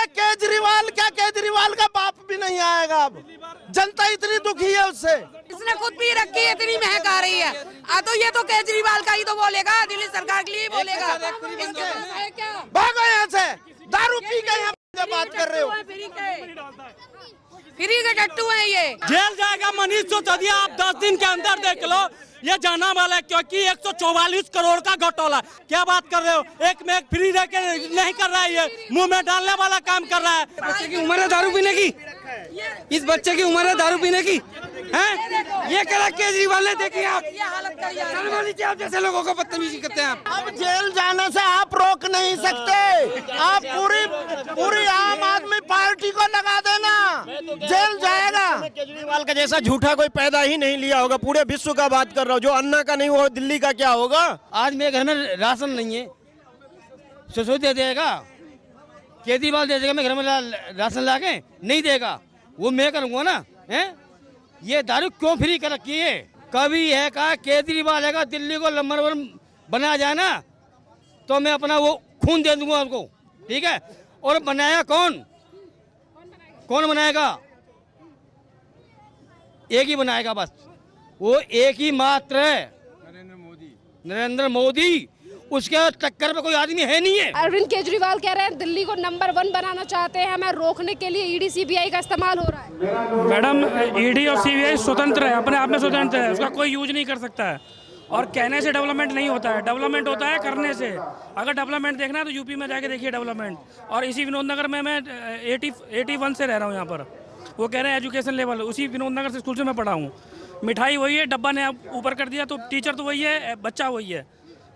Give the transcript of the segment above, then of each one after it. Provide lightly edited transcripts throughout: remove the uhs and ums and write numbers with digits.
अरे केजरीवाल क्या, केजरीवाल का बाप भी नहीं आएगा। अब जनता इतनी दुखी है उससे। उसने खुद भी रखी है, इतनी महक आ रही है। तो ये तो केजरीवाल का ही तो बोलेगा, दिल्ली सरकार के लिए बोलेगा। क्या भागो यहाँ से, दारू पी के यहाँ बात कर रहे हो। फ्री के टट्टू है ये। जेल जाएगा मनीष सिसोदिया, आप 10 दिन के अंदर देख लो। ये जाना वाला है क्योंकि 144 करोड़ का घोटाला। क्या बात कर रहे हो, एक में एक फ्री रह के नहीं कर रहा है, ये मुंह में डालने वाला काम कर रहा है। बच्चे की उम्र है दारू पीने की, इस बच्चे की उम्र है दारू पीने की है। ये करा केजरीवाल ने, देखिए आप आप जैसे लोगों को बदतमीजी करते हैं आप। अब जेल जाने से आप रोक नहीं सकते। आप पूरी आम आदमी पार्टी को लगा देना, जेल जाएगा। केजरीवाल का जैसा झूठा कोई पैदा ही नहीं लिया होगा। पूरे विश्व का बात कर रहा हूँ, जो अन्ना का नहीं वो दिल्ली का क्या होगा। आज मेरे घर में राशन नहीं है, सिसोदिया देगा, केजरीवाल दे देगा। मैं घर में राशन ला के नहीं देगा, वो मैं करूँगा ना। है ये दारू क्यों फ्री कर रखी है? कभी है कहा केजरीवाल है दिल्ली को नंबर 1 बनाया जाए ना, तो मैं अपना वो खून दे दूंगा आपको, ठीक है। और बनाया कौन बनाएगा? एक ही बनाएगा बस, वो एक ही मात्र है, नरेंद्र मोदी। उसके टक्कर पे कोई आदमी है नहीं है। अरविंद केजरीवाल कह रहे हैं दिल्ली को नंबर 1 बनाना चाहते हैं, हमें रोकने के लिए ईडी सीबीआई का इस्तेमाल हो रहा है। मैडम, ईडी और सीबीआई स्वतंत्र है, अपने आप में स्वतंत्र है, उसका कोई यूज नहीं कर सकता है। और कहने से डेवलपमेंट नहीं होता है, डेवलपमेंट होता है करने से। अगर डेवलपमेंट देखना है तो यूपी में जाके देखिए डेवलपमेंट। और इसी विनोदनगर में मैं 81 से रह रहा हूँ यहाँ पर। वो कह रहे हैं एजुकेशन लेवल, उसी विनोदनगर से स्कूल से मैं पढ़ा हूँ। मिठाई वही है, डब्बा ने ऊपर कर दिया, तो टीचर तो वही है, बच्चा वही है।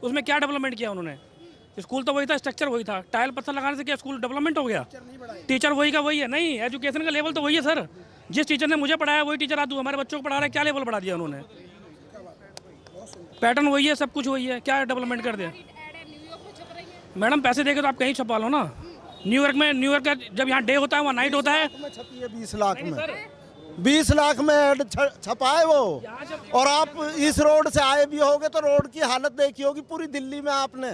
उसमें क्या डेवलपमेंट किया उन्होंने? स्कूल तो वही था, स्ट्रक्चर वही था, टाइल पत्थर लगाने से क्या स्कूल डेवलपमेंट हो गया? टीचर वही का वही है। नहीं, एजुकेशन का लेवल तो वही है सर। जिस टीचर ने मुझे पढ़ाया वही टीचर आज हमारे बच्चों को पढ़ा रहा है। क्या लेवल बढ़ा दिया उन्होंने? पैटर्न वही है, सब कुछ वही है, क्या डेवलपमेंट कर दिया? मैडम पैसे देके तो आप कहीं छपा लो ना। न्यूयॉर्क का जब यहाँ डे होता है, वहाँ नाइट होता है। 20 लाख में 20 लाख में ऐड छपाए वो। और आप इस रोड से आए भी होगे तो रोड की हालत देखी होगी पूरी दिल्ली में आपने।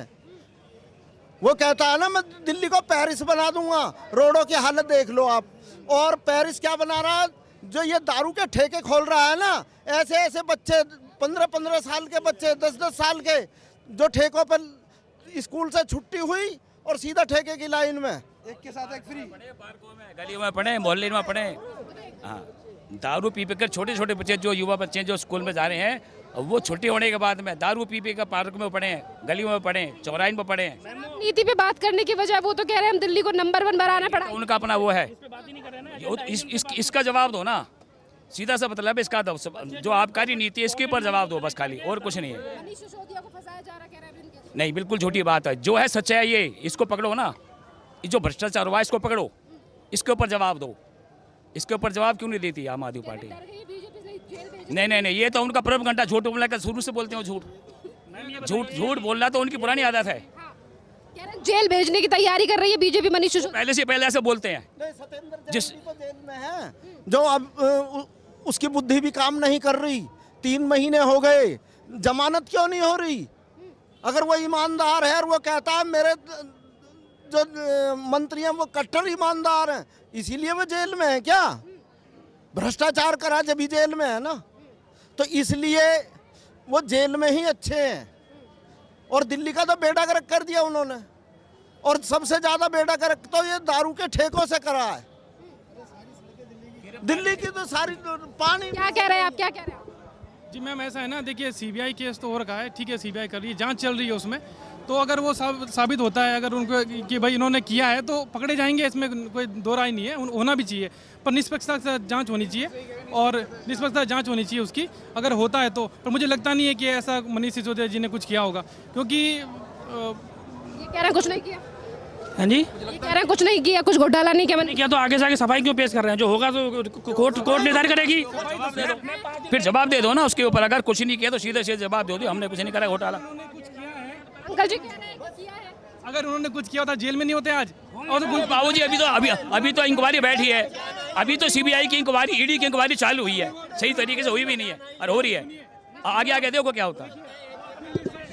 वो कहता है ना मैं दिल्ली को पेरिस बना दूंगा, रोडों की हालत देख लो आप। और पेरिस क्या बना रहा है, जो ये दारू के ठेके खोल रहा है ना, ऐसे ऐसे बच्चे 15-15 साल के बच्चे, 10-10 साल के, जो ठेकों पर स्कूल से छुट्टी हुई और सीधा ठेके की लाइन में, एक के साथ एक फ्री। पार्कों में, गलियों में पढ़े, मोहल्ले में पढ़े। हाँ, दारू पी कर छोटे छोटे बच्चे, जो युवा बच्चे जो स्कूल में जा रहे हैं, वो छुट्टी होने के बाद में दारू पी कर पार्क में पढ़े, गलियों में पढ़े, चौराहे में पढ़े। नीति पे बात करने की बजाय वो तो कह रहे हैं हम दिल्ली को नंबर 1 बनाना पड़ा। तो उनका अपना वो है, इसका जवाब दो ना, सीधा सा मतलब इसका दो, जो आबकारी नीति है इसके ऊपर जवाब दो बस, खाली और कुछ नहीं है। नहीं, बिल्कुल झूठी बात है। जो है सच्चाई ये, इसको पकड़ो ना, जो भ्रष्टाचार हुआ इसको पकड़ो, इसके ऊपर जवाब दो। इसके ऊपर जवाब क्यों नहीं देती आम आदमी पार्टी? नहीं, ये तो उनका प्रोपगंडा, झूठ बोलने का शुरू से बोलते हो। झूठ बोलना तो उनकी पुरानी आदत है। जेल भेजने की तैयारी कर रही है बीजेपी मनीष सिसोदिया। पहले ऐसे बोलते हैं। जिस जेल में है, जो अब उसकी बुद्धि भी काम नहीं कर रही, 3 महीने हो गए, जमानत क्यों नहीं हो रही? अगर वो ईमानदार है और वो कहता है मेरे जो मंत्री हैं वो कट्टर ईमानदार हैं, इसीलिए वो जेल में है क्या? भ्रष्टाचार करा जब भी जेल में है ना, तो इसलिए वो जेल में ही अच्छे हैं। और दिल्ली का तो बेड़ा गर्क कर दिया उन्होंने, और सबसे ज्यादा बेड़ा गर्क तो ये दारू के ठेकों से करा है। दिल्ली की तो सारी पानी। क्या कह रहे हैं आप, क्या कह रहे हैं? जी मैम, ऐसा है ना, देखिए सीबीआई केस तो हो रखा है, ठीक है, सीबीआई कर रही है, जांच चल रही है उसमें। तो अगर वो साबित होता है अगर उनको कि भाई इन्होंने किया है तो पकड़े जाएंगे, इसमें कोई दो राय नहीं है, होना भी चाहिए। पर निष्पक्षता से जांच होनी चाहिए, और निष्पक्षता जांच होनी चाहिए उसकी, अगर होता है तो। पर मुझे लगता नहीं है कि ऐसा मनीष सिसोदिया जी ने कुछ किया होगा, क्योंकि ये कह रहे हैं कुछ नहीं किया। हाँ जी, ये कह रहे हैं कुछ नहीं किया, कुछ घोटाला नहीं किया। तो आगे से आगे सफाई क्यों पेश कर रहे हैं? जो होगा तो कोर्ट निर्धारित करेगी। फिर जवाब दे दो ना उसके ऊपर। अगर कुछ नहीं किया तो सीधे सीधे जवाब दे दो, हमने कुछ नहीं करा घोटाला। अंकल जी कह रहे हैं कि किया है। अगर उन्होंने कुछ किया होता जेल में नहीं होते आज। और बाबू जी, अभी तो इंक्वायरी बैठी है, अभी तो सीबीआई की इंक्वायरी, ईडी की इंक्वायरी चालू हुई है, सही तरीके से हुई भी नहीं है और हो रही है। आगे देखो क्या होता है।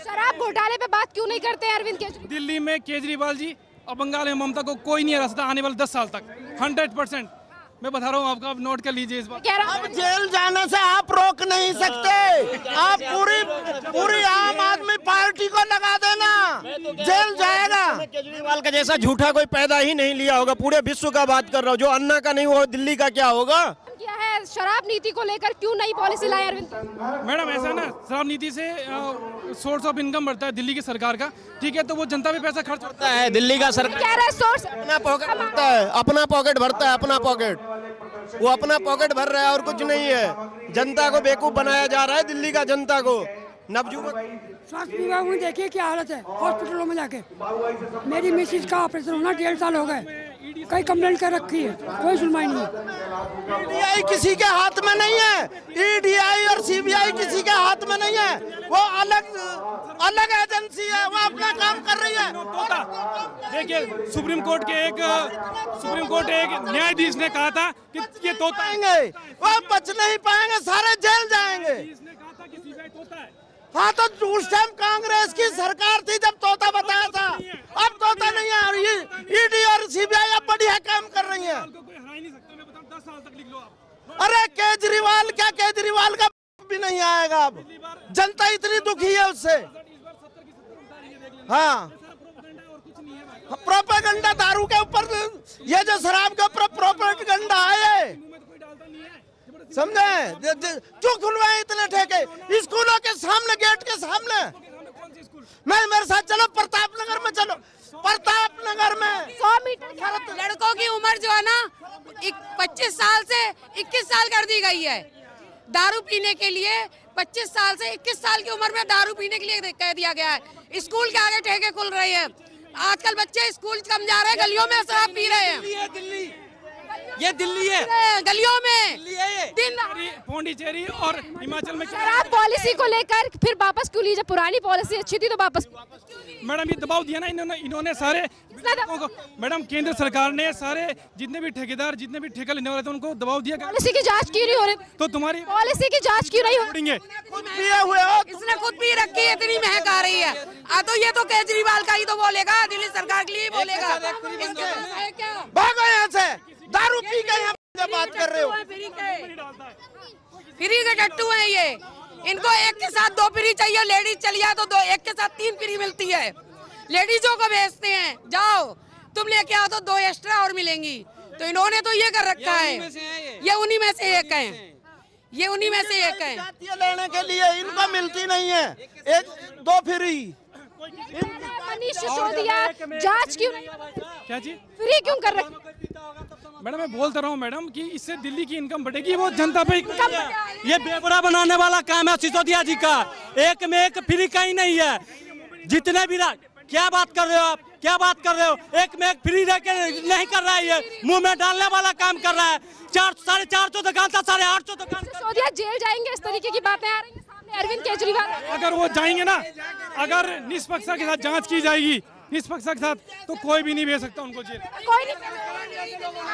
शराब घोटाले पे बात क्यों नहीं करते अरविंद केजरीवाल? दिल्ली में केजरीवाल जी और बंगाल में ममता को कोई नहीं हरा सकता आने वाले 10 साल तक 100%। मैं बता रहा हूँ आपका, आप नोट कर लीजिए इस बात। अब जेल जाने से आप रोक नहीं सकते। आप पूरी आम आदमी पार्टी को लगा देना, जेल जाएगा। केजरीवाल का जैसा झूठा कोई पैदा ही नहीं लिया होगा, पूरे विश्व का बात कर रहा हूँ। जो अन्ना का नहीं वो दिल्ली का क्या होगा? क्या है शराब नीति को लेकर क्यों नई पॉलिसी लाए अरविंद? मैडम ऐसा ना, शराब नीति से सोर्स ऑफ इनकम बढ़ता है दिल्ली की सरकार का, ठीक है, तो वो जनता पे पैसा खर्च होता है। दिल्ली का सरकार कह रहा है सोर्स अपना पॉकेट भरता है, अपना पॉकेट भरता है, अपना पॉकेट, वो अपना पॉकेट भर रहा है और कुछ नहीं है। जनता को बेवकूफ बनाया जा रहा है, दिल्ली का जनता को। नवजुवक स्वास्थ्य विभाग में देखिए क्या हालत है, हॉस्पिटलों में जाके मेरी मिसेज का ऑपरेशन होना 1.5 साल हो गए, कई कंप्लेंट कर रखी है, कोई सुनवाई नहीं है। ईडीआई किसी के हाथ में नहीं है, ईडीआई और सीबीआई किसी के हाथ में नहीं है, वो अलग एजेंसी है, वो अपना काम कर रही है। देखिए सुप्रीम कोर्ट के एक न्यायाधीश ने कहा था कि ये तोता है, वो बच नहीं पाएंगे, सारे जेल जाएंगे। हाँ तो उस टाइम कांग्रेस की सरकार थी जब तोता बताया था, अब तोता नहीं है। और ये ईडी और सीबीआई अब बढ़िया काम कर रही है। अरे केजरीवाल क्या, केजरीवाल का भी नहीं आएगा अब, जनता इतनी दुखी है उससे। हाँ प्रोपेगेंडा दारू के ऊपर, ये जो शराब के ऊपर प्रोपेगेंडा है, समझे? क्यों खुलवाए इतने ठेके स्कूलों के सामने, गेट के सामने? मेरे साथ चलो प्रताप नगर में, चलो प्रताप नगर में 100 मीटर लड़कों की उम्र जो है ना 25 साल से 21 साल कर दी गई है दारू पीने के लिए। 25 साल से 21 साल की उम्र में दारू पीने के लिए कह दिया गया है। स्कूल के आगे ठेके खुल रहे हैं, आजकल बच्चे स्कूल कम जा रहे हैं, गलियों में शराब पी रहे हैं। ये दिल्ली है, गलियों में दिन पौंडीचेरी और हिमाचल में। शराब पॉलिसी को लेकर फिर वापस क्यों ली? जब पुरानी पॉलिसी अच्छी थी तो वापस। मैडम ये दबाव दिया ना इन्होंने सारे मैडम, केंद्र सरकार ने सारे जितने भी ठेकेदार, जितने भी ठेका लेने वाले थे उनको दबाव दिया। पॉलिसी की जांच क्यों नहीं हो रही? तो तुम्हारी पॉलिसी की जांच क्यों नहीं हो रही? इसने खुद पी रखी है, इतनी महक आ रही है। तो ये तो केजरीवाल का ही तो बोलेगा, दिल्ली सरकार के लिए बोलेगा। भागो यहाँ से, दारू पी के यहाँ बात कर रहे हो। फ्री के टट्टू है ये, इनको एक के साथ 2 फ्री चाहिए, लेडीज चली जाए तो एक के साथ 3 फ्री मिलती है। लेडीजों को भेजते हैं, जाओ तुम लेके आओ तो 2 एक्स्ट्रा और मिलेंगी। तो इन्होंने तो ये कर रखा है, ये उन्हीं में से एक है, ये उन्हीं में से एक है। लेने के लिए इनको मिलती नहीं है, 1-2 फ्री। मनीष सिसोदिया जांच क्यों नहीं? क्या चीज फ्री क्यों कर रहे? मैडम मैं बोलता रहा हूँ मैडम कि इससे दिल्ली की इनकम बढ़ेगी, वो जनता पे। ये बेवड़ा बनाने वाला काम है सिसोदिया जी का, एक में एक फ्री कहीं नहीं है। जितने भी क्या बात कर रहे हो आप, क्या बात कर रहे हो? एक में एक फ्री रह के नहीं कर रहा है, ये मुंह में डालने वाला काम कर रहा है। 400-450 दुकान था, 850 दुकान। सिसोदिया जेल जाएंगे, इस तरीके की बातें आ रही हैं सामने अरविंद केजरीवाल। अगर वो जाएंगे ना, अगर निष्पक्षता के साथ जांच की जाएगी, निष्पक्षता के साथ, तो कोई भी नहीं भेज सकता उनको जेल। कोई नहीं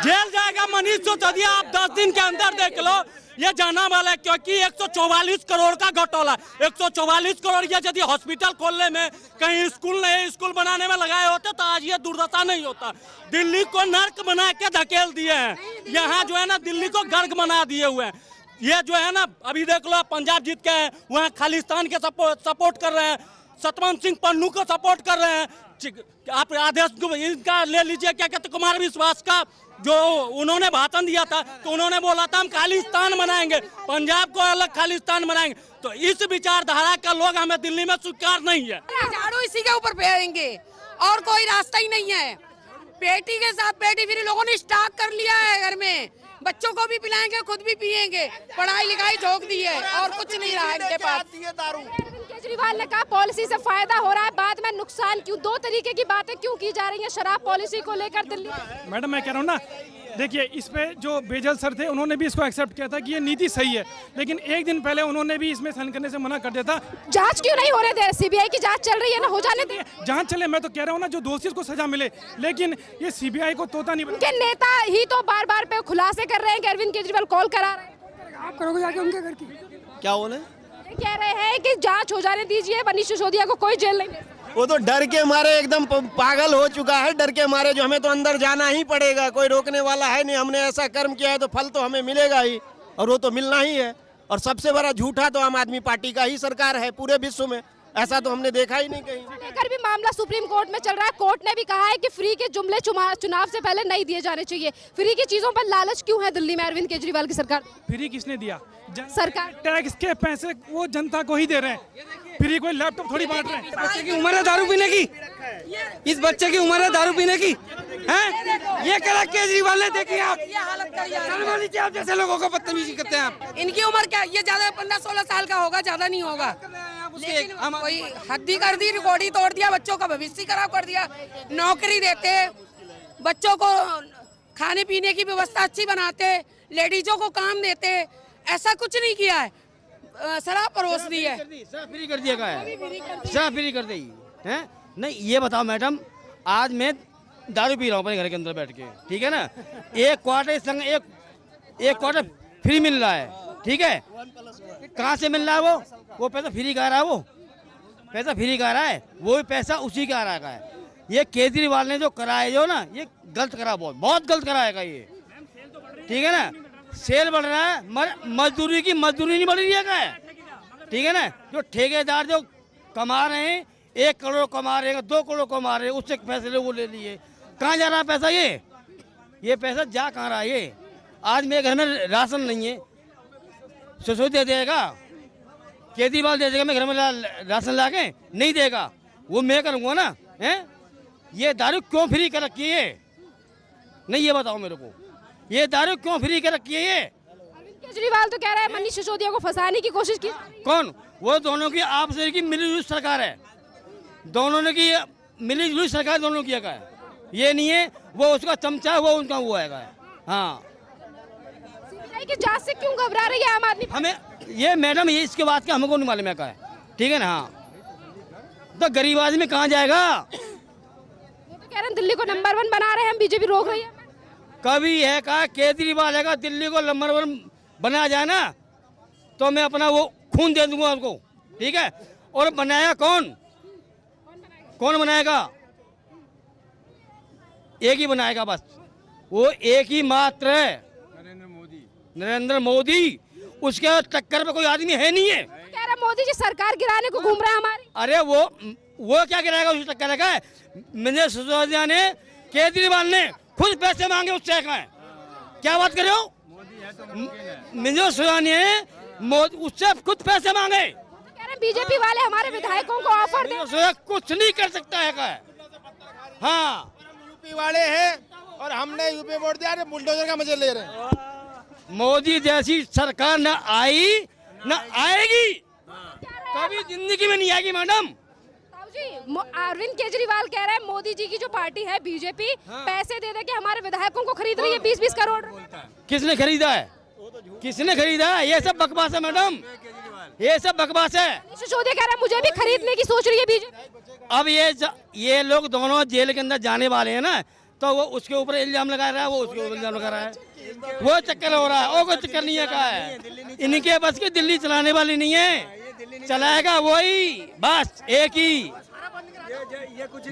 जेल जाएगा मनीष सिसोदिया। आप 10 दिन के अंदर देख लो, ये जाना वाला है, क्योंकि 144 करोड़ का घोटाला। 144 करोड़ ये यदि हॉस्पिटल खोलने में, कहीं स्कूल नहीं, स्कूल बनाने में लगाए होते तो आज ये दुर्दशा नहीं होता। दिल्ली को नर्क बना के धकेल दिए हैं, यहाँ जो है ना दिल्ली को गर्ग बना दिए हुए हैं। ये जो है ना, अभी देख लो पंजाब जीत के हैं, वहाँ खालिस्तान के सपोर्ट कर रहे हैं, सतवंत सिंह पन्नू को सपोर्ट कर रहे हैं। आप आदेश इनका ले लीजिए, क्या कहते कुमार विश्वास का, जो उन्होंने भाषण दिया था तो उन्होंने बोला था हम खालिस्तान बनाएंगे, पंजाब को अलग खालिस्तान बनाएंगे। तो इस विचारधारा का लोग हमें दिल्ली में स्वीकार नहीं है। झाड़ू इसी के ऊपर फेरेंगे और कोई रास्ता ही नहीं है। पेटी के साथ पेटी फिर लोगों ने स्टॉक कर लिया है घर में, बच्चों को भी पिलाएंगे, खुद भी पिएंगे, पढ़ाई लिखाई झोंक दी है और कुछ नहीं रहा इनके पास। केजरीवाल ने कहा पॉलिसी से फायदा हो रहा है, बाद में नुकसान क्यों? 2 तरीके की बातें क्यों की जा रही हैं शराब पॉलिसी को लेकर दिल्ली? मैडम मैं कह रहा हूँ ना, देखिए इस पे जो बेजल सर थे उन्होंने भी इसको एक्सेप्ट किया था कि ये नीति सही है, लेकिन एक दिन पहले उन्होंने भी इसमें साइन करने से मना कर दिया था। जांच क्यों नहीं हो रहे थे? सीबीआई की जांच चल रही है ना, हो जाने दे। जांच चले, मैं तो कह रहा हूँ ना, जो दोषी को सजा मिले, लेकिन ये सीबीआई को तोता नहीं। उनके नेता ही तो बार-बार पे खुलासे कर रहे हैं कि अरविंद केजरीवाल कॉल करा रहे हैं। आप करोगे जाके उनके घर की? क्या बोले? कह रहे हैं कि जांच हो जाने दीजिए, मनीष सिसोदिया को कोई जेल नहीं। वो तो डर के मारे एकदम पागल हो चुका है, डर के मारे जो हमें तो अंदर जाना ही पड़ेगा, कोई रोकने वाला है नहीं। हमने ऐसा कर्म किया है तो फल तो हमें मिलेगा ही, और वो तो मिलना ही है। और सबसे बड़ा झूठा तो आम आदमी पार्टी का ही सरकार है पूरे विश्व में, ऐसा तो हमने देखा ही नहीं कहीं। लेकर भी मामला सुप्रीम कोर्ट में चल रहा है। कोर्ट ने भी कहा है कि फ्री के जुमले चुनाव से पहले नहीं दिए जाने चाहिए। फ्री की चीजों पर लालच क्यों है दिल्ली में अरविंद केजरीवाल की सरकार? फ्री किसने दिया? सरकार। टैक्स के पैसे वो जनता को ही दे रहे हैं। फ्री कोई लैपटॉप थोड़ी बांट रहे हैं। बच्चे की उम्र है दारू पीने की, इस बच्चे की उम्र है दारू पीने की, हैं? ये करा केजरीवाल ने, देखिए आप ये हालत करी है। शर्म आनी चाहिए आप जैसे लोगों को बदतमीजी करते हैं आप। इनकी उम्र क्या, ये ज्यादा 15-16 साल का होगा, ज्यादा नहीं होगा। लेकिन कोई हद्दी कर दी, रिकॉर्ड तोड़ दिया, बच्चों का भविष्य खराब कर दिया। नौकरी देते, बच्चों को खाने पीने की व्यवस्था अच्छी बनाते, लेडीजों को काम देते, ऐसा कुछ नहीं किया है। शराब परोस दी है, शराब फ्री कर दिया है, शराब फ्री कर दी है। नहीं ये बताओ मैडम, आज मैं दारू पी रहा हूँ अपने घर के अंदर बैठ के, ठीक है ना, एक क्वार्टर संग एक क्वार्टर फ्री मिल रहा है, ठीक है। कहाँ से मिल रहा है वो पैसा फ्री का आ रहा है, वो पैसा फ्री का आ रहा है, वो पैसा उसी का आ रहा है। ये केजरीवाल ने जो कराया जो ना, ये गलत करा, बहुत गलत कराएगा ये, ठीक है ना। सेल बढ़ रहा है, मजदूरी नहीं बढ़ रही है, ठीक है ना। जो ठेकेदार जो कमा रहे हैं, 1 करोड़ कमा रहे हैं, 2 करोड़ कमा रहे हैं, उससे पैसे वो ले लिए। कहाँ जा रहा है पैसा? ये पैसा जा कहाँ रहा है? ये आज मेरे घर में राशन नहीं है, ससुर दे देगा, केजरीवाल दे देगा, मैं घर में राशन ला के नहीं देगा, वो मैं करूँगा ना, है। ये दारू क्यों फ्री कर रखी है? नहीं ये बताओ मेरे को, ये दारू क्यों फ्री कर रखी है? ये अरविंद केजरीवाल तो कह रहा है मनीष सिसोदिया को फंसाने की कोशिश की। कौन? वो दोनों की आपस की मिलीजुली सरकार है, दोनों ने की मिलीजुली सरकार दोनों की है। ये नहीं है वो उसका चमचा है, वो उनका वो है। हाँ, सीबीआई की जांच से क्यों घबरा रही है आम आदमी? हमें ये मैडम ये इसके बाद का हमको नहीं मालूम है, ठीक है ना। हाँ, तो गरीब आदमी कहाँ जाएगा? वो तो कह रहे हैं दिल्ली को नंबर 1 बना रहे हैं, बीजेपी रोक रही है। कभी है कहा केजरीवाल है दिल्ली को नंबर 1 बना जाए ना, तो मैं अपना वो खून दे दूंगा आपको, ठीक है। और बनाया कौन बनाएगा? एक ही बनाएगा बस, वो एक ही मात्र है, नरेंद्र मोदी। उसके टक्कर पे कोई आदमी है नहीं है। कह रहा मोदी जी सरकार गिराने को घूम रहा है हमारी। अरे वो क्या गिराएगा? उसी टक्कर लगा है। मनीष सिसोदिया ने, केजरीवाल ने खुद पैसे मांगे उससे, क्या बात कर रहे हो? मनीष सिसोदिया ने उससे खुद पैसे मांगे। कह रहे बीजेपी वाले हमारे विधायकों को ऑफर दे। कुछ नहीं कर सकता है हाँ, यूपी वाले हैं और हमने यूपी वोट दिया, बुलडोजर का मजे ले रहे हैं। मोदी जैसी सरकार न आई न आएगी, कभी जिंदगी में नहीं आएगी मैडम। अरविंद केजरीवाल कह रहे हैं मोदी जी की जो पार्टी है बीजेपी, पैसे दे के हमारे विधायकों को खरीद रही है 20-20 करोड़। किसने खरीदा है? किसने खरीदा है? ये सब बकवास है मैडम, ये सब बकवास है। सिसोदिया कह रहे हैं मुझे भी खरीदने की सोच रही है बीजेपी। अब ये लोग दोनों जेल के अंदर जाने वाले हैं ना, तो वो उसके ऊपर इल्जाम लगा रहा है, वो उसके ऊपर इल्जाम लगा रहा है, वो चक्कर हो रहा है। और कोई चक्कर नहीं है, कहा है इनके बस की दिल्ली चलाने वाली नहीं है, चलाएगा वही बस एक ही।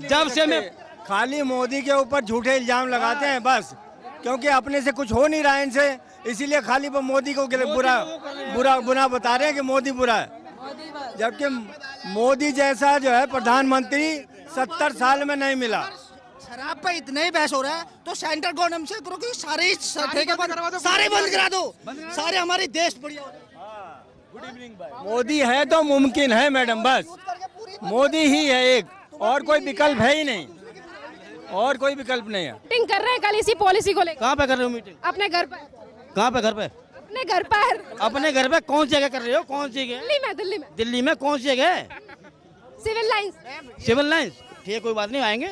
जब से मैं खाली मोदी के ऊपर झूठे इल्जाम लगाते हैं बस, क्योंकि अपने से कुछ हो नहीं रहा है इनसे, इसीलिए खाली वो मोदी को बुरा बता रहे हैं कि मोदी बुरा है, जबकि मोदी जैसा जो है प्रधानमंत्री 70 साल में नहीं मिला। शराब पे इतना ही बहस हो रहा है तो सेंट्रल गवर्नमेंट से करो कि सारे बंद करा दो, सारे हमारे देश बढ़िया। मोदी है तो मुमकिन है मैडम, बस मोदी ही है एक, और कोई विकल्प है ही नहीं, और कोई विकल्प नहीं है। मीटिंग कर रहे हैं कल इसी पॉलिसी को लेकर। कहाँ पे कर रहे हो मीटिंग? अपने घर पर। कहाँ पे? घर पे? अपने घर पर। अपने घर पे कौन सी जगह कर रहे हो? कौन सी जगह? दिल्ली में कौन सी जगह? Civil lines. सिविल लाइंस, ठीक है, कोई बात नहीं, आएंगे।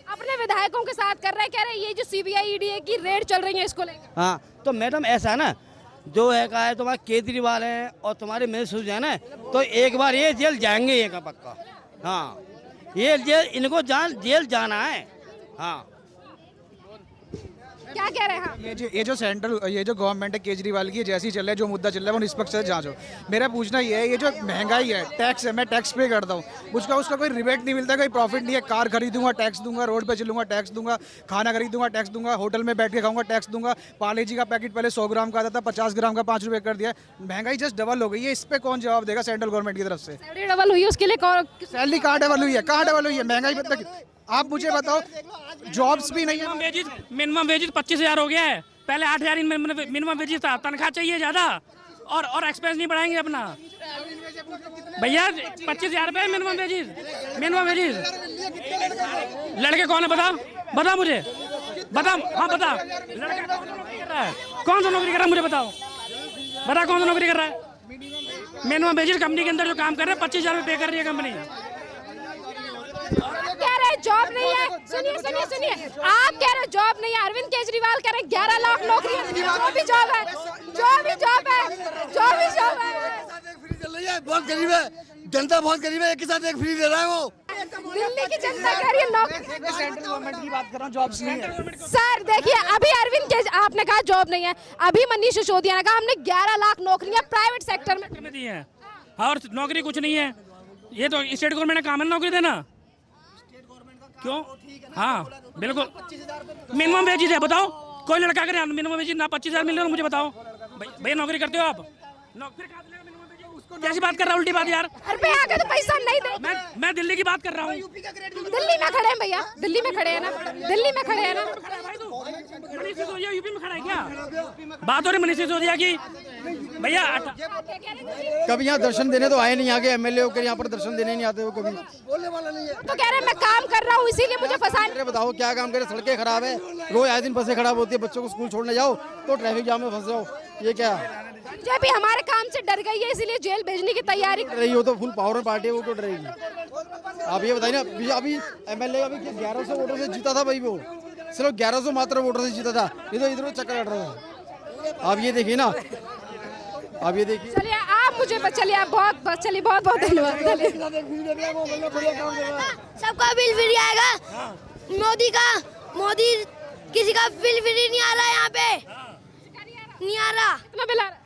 अपने विधायकों के साथ कर रहे हैं, कह रहे हैं ये जो सीबीआई ईडी की रेड चल रही है इसको लेकर। हाँ, तो मैडम ऐसा है ना, जो है कहा है तुम्हारे केजरीवाल है और तुम्हारे मनीष सिसोदिया है, तो एक बार ये जेल जाएंगे, ये का पक्का। हाँ, ये जेल इनको जेल जाना है। हाँ, क्या कह रहे हैं? हाँ। ये जो गवर्नमेंट है केजरीवाल की, जैसी चल रहा है, जो मुद्दा चल रहा है वो निष्पक्ष से जांचो। मेरा पूछना ये है, ये जो महंगाई है, टैक्स है, मैं टैक्स पे करता हूँ, उसका कोई रिबेट नहीं मिलता, कोई प्रॉफिट नहीं है। कार खरीदूंगा टैक्स दूंगा, रोड पे चलूंगा टैक्स दूंगा, खाना खरीदूंगा टैक्स दूंगा, होटल में बैठ के खाऊंगा टैक्स दूंगा। पार्ले जी का पैकेट पहले 100 ग्राम का आता था, 50 ग्राम का 5 रुपए कर दिया। महंगाई जस्ट डबल हो गई है, इस पे कौन जवाब देगा सेंट्रल गवर्नमेंट की तरफ से? सैलरी डबल हुई, उसके लिए सैलरी कहाँ डबल हुई है? कहाँ डबल हुई है? महंगाई मतलब आप मुझे बताओ, जॉब्स भी नहीं है। मिनिमम वेजेस 25,000 हो गया है, पहले 8,000 मिनिमम वेजेस था। तनख्वाह चाहिए ज्यादा और एक्सपेंस नहीं बढ़ाएंगे अपना। भैया 25,000 रुपये मिनिमम वेजेस। लड़के कौन है बता मुझे, बता। हाँ बता, लड़का कौन सा नौकरी कर रहा है मुझे बताओ, बता कौन सा नौकरी कर रहा है? मिनिमम वेजेस कंपनी के अंदर जो काम कर रहे हैं 25,000 रुपये पे कर रही है कंपनी। कह रहे जॉब नहीं है, सुनिए, आप कह रहे जॉब नहीं है, अरविंद केजरीवाल कह रहे 11 लाख नौकरी, जो भी जॉब है। बहुत गरीब है जनता, बहुत गरीब है, एक के साथ एक फ्री दे रहा है वो। दिल्ली की जनता कह रही है नौकरी। सेंट्रल गवर्नमेंट की बात कर रहा हूँ, जॉब्स नहीं है। सर देखिए, अभी आपने कहा जॉब नहीं है, अभी मनीष सिसोदिया ने कहा हमने 11 लाख नौकरियां प्राइवेट सेक्टर में दी है और नौकरी कुछ नहीं है। ये तो स्टेट गवर्नमेंट का काम है नौकरी देना, क्यों? हाँ बिल्कुल, मिनिमम वेजेस है। बताओ कोई लड़का करे मिनिमम वेजेस ना 25,000 मिल रहा है, मुझे बताओ भैया नौकरी करते हो आप? कैसी बात कर रहा है, उल्टी बात यार। आगे तो पैसा नहीं दे। मैं दिल्ली की बात कर रहा हूँ। दिल्ली में खड़े हैं भैया, दिल्ली में खड़े हैं ना। मनीष सिसोदिया यूपी में खड़ा है क्या? बात हो रही मनीष सिसोदिया की। भैया कभी यहाँ दर्शन देने तो आए नहीं, आगे एमएलए होकर यहाँ पर दर्शन देने नहीं आते हो कभी। बोलने वाला नहीं है तो कह रहे हैं मैं काम कर रहा हूँ इसीलिए मुझे फंसा। बताओ क्या काम करे, सड़कें खराब है, रोज आए दिन बसें खराब होती है, बच्चों को स्कूल छोड़ने जाओ तो ट्रैफिक जाम में फंस जाओ, ये क्या? जब भी हमारे काम से डर गई है इसीलिए जेल भेजने की तैयारी कर रही हो। तो फुल पावर में पार्टी है, वो क्यों डरेगी? आप ये बताइए ना, अभी एमएलए अभी 1100 वोटों से जीता था भाई, वो सिर्फ 1100 मात्र वोटों से जीता था, ये तो इधर चक्कर काट रहा था। आप ये देखिए ना, आप ये देखिए। चलिए आप मुझे चलिए, आप बहुत धन्यवाद। सबका बिल फ्री आएगा, मोदी किसी का बिल फ्री नहीं आ रहा है यहाँ पे, नहीं आ रहा। कितना बिल आ रहा?